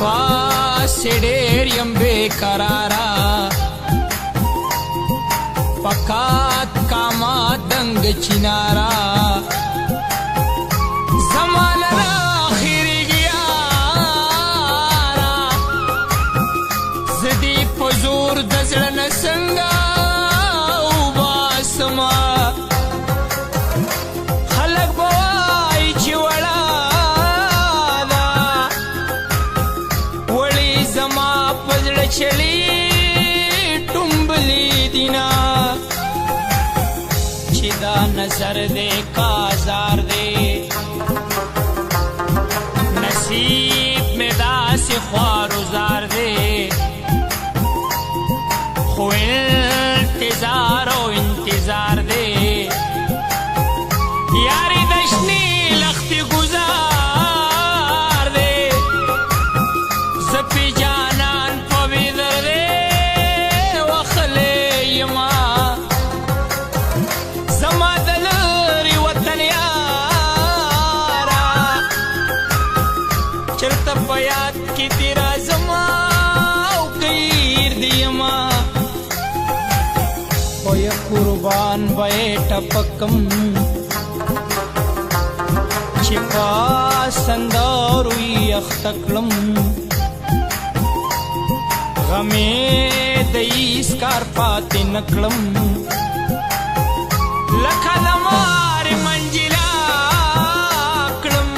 پاسې ډېر یم بېقراره پکات کاما دنګ چیناره زما له راخېرېږي یاره زه دې په زور د زړه نه څنګه وباسمه خلک به وایي چې وړه ده وړې زما په زړه چړې ټومبلې دي نه چې دا نظر دې کازار دې نصیب مې داسې خوارزار دې خو انتظار او انتظار دې یاري د شنې لختې ګزار دې زه پې جانان په ویدر دې وخلی یما زما د لرې وطن یاره چېرته په یاد کې دې راځمه او که هېر دې یمه خو یې قربان به یې ټپکم چې په سندارو یې اخته کړم غم یې د هېڅ کار پاتې نه کړم لکه د مارې منجلا کړم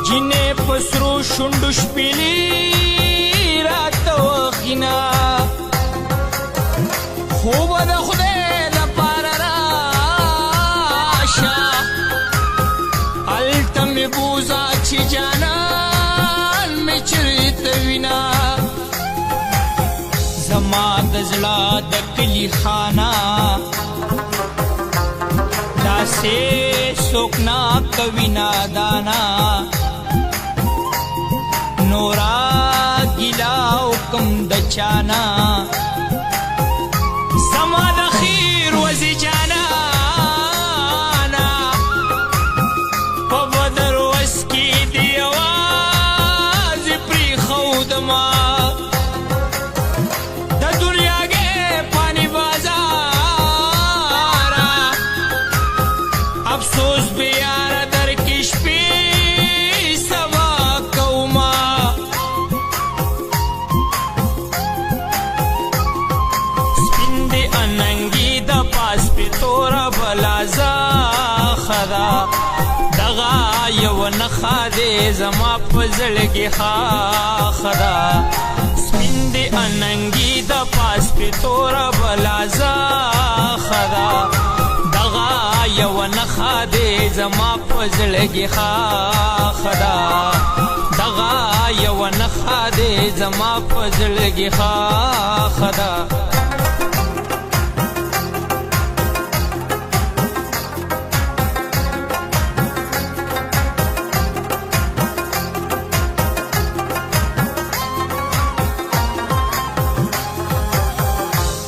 جینې په سرو شونډو شپېلې راته وخینه خو به د خدای دپاره راشه هلته مې بوزه چې جانان مې چېرته وینه زما د زړه د کلي خانه داسې څوک نه کوي نادانه نورا ګیله وکم د چانه زما د خیر وزې جانانه په بدر وس کې دې یوازې پرېښودمه د دنیاګې پاني بازاره افسوس بې یاره در کې شپې سبا کومه اننګي د پاس پې توره بلازه خدا دغه یو نښه دې زما په زړه کې ښاخه ده سپین دې اننګي د پاس پې توره بلازه خدا دغه یو نښه دې زما په زړه کې ښاخه ده دغه یو نښه دې زما په زړه کې ښاخه ده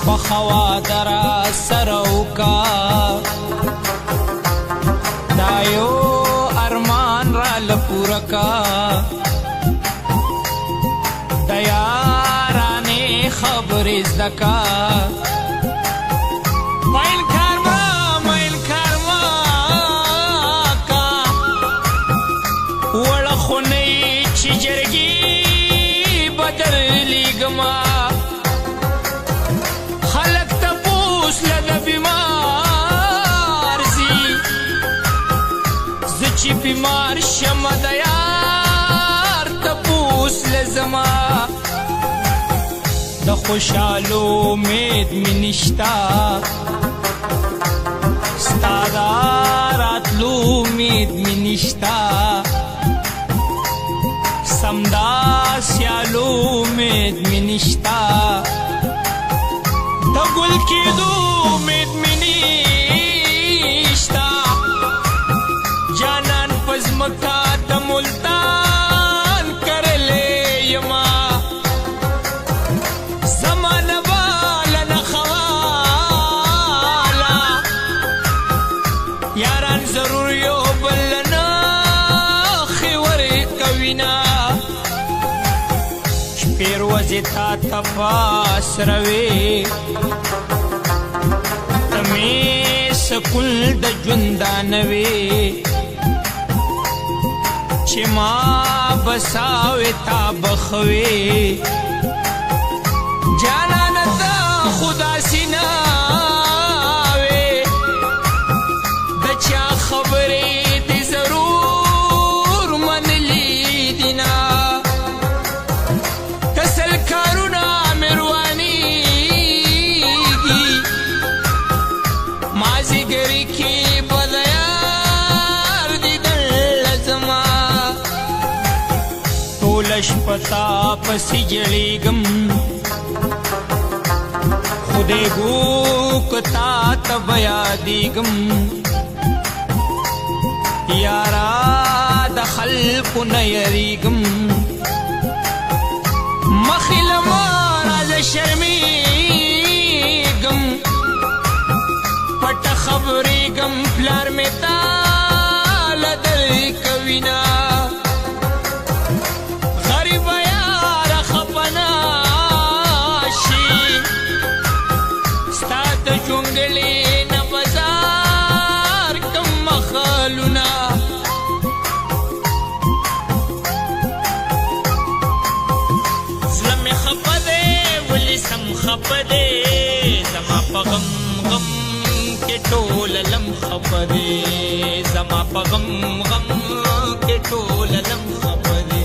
پخوا درا سره وکا دا یو ارمان راله پوره کا د یارانې خبرې زده کا میل کارما کا وړه خونۍ چې جرګې بدرلیږمه چې بیمار شمه د یار تپوس لزما د خوشحالو امید مې نشته ستا د راتلو امید مې نشته سمداسیالو امید مې نشته د ګل کېدو امید مې نشته جانان پزمکا د ملتان کرلې یما زمانه والا نه خواله یاران ضرور یو بل نه خورې کوي نه پیروزی تا تپاس روی تمی سکل د جندانوی چی ما بساوی تا بخوی جانان دا خدا سیناوی دا چا خبری دی ضرور من لیدینا کسل کارونا مروانیگی مازی گری کی بدیار دی دل لزما تولش پتا پسی جلیگم خودے گو کتا تبیا دیگم یارا د خلق نیریگم مخیل مارا ز شرمیگم پٹ خبریگم پلار میں تال دل کوینا غریب یار خپنا شی ستاد جنگلی نا بازار کم مخالونا ظلم خپدے ولی سم خپدے زما پا غم غم کے ٹول لم خپدے زما پا غم غم کے ٹول لم خپدے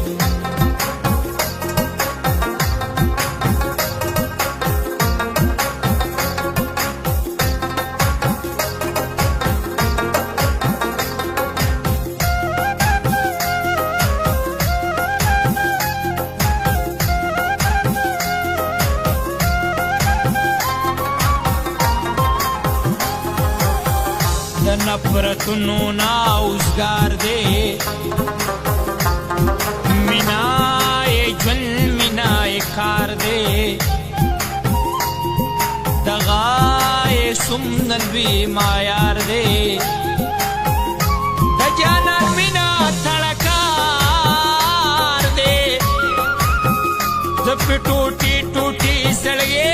نفرتونو نا اوزگار دے منائے جن منائے کار دے دغائے سمنل بھی مایار دے دجانا منا تھڑکار دے زپ ٹوٹی ٹوٹی سڑگے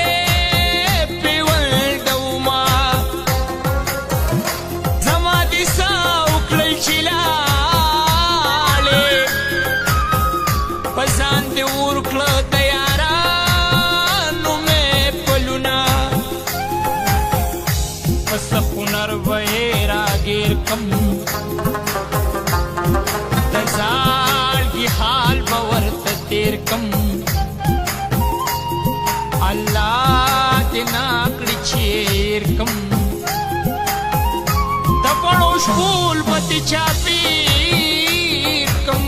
کم دزال کی حال باورت تیر کم اللہ دینا کڑی چیر کم دپڑو شکول بتی چاپیر کم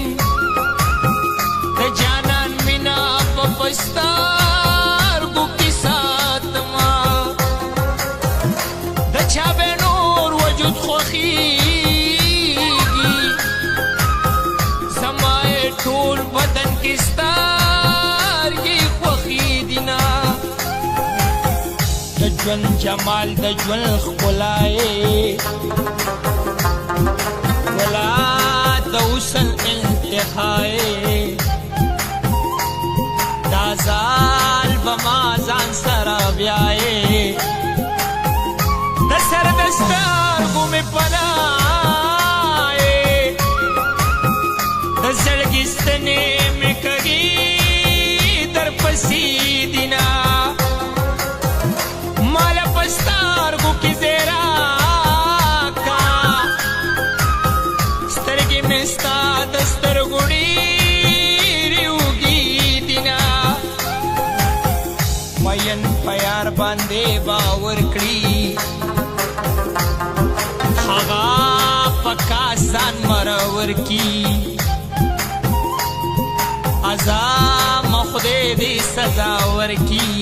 دجانان منا پپستار گو کی ساتما دچابے نور وجود خوخی ټول بدن کې ستارګې خوښې دینا د ژوند جمال د ژوند ښکلا یې ولا د وصل انتها یې دا زال به ما ځان سره بیایې د سر د سترګو مې پناه زړګستنې مې کږي در پسې دینا مال پستارګو کې زیرا کا سترګې مې ستا د سترګو ډېرې اوږې دینا مین په یار باندې باور کړي هغه پکا ځان مرور کی عذاب خدای دې سزا ورکی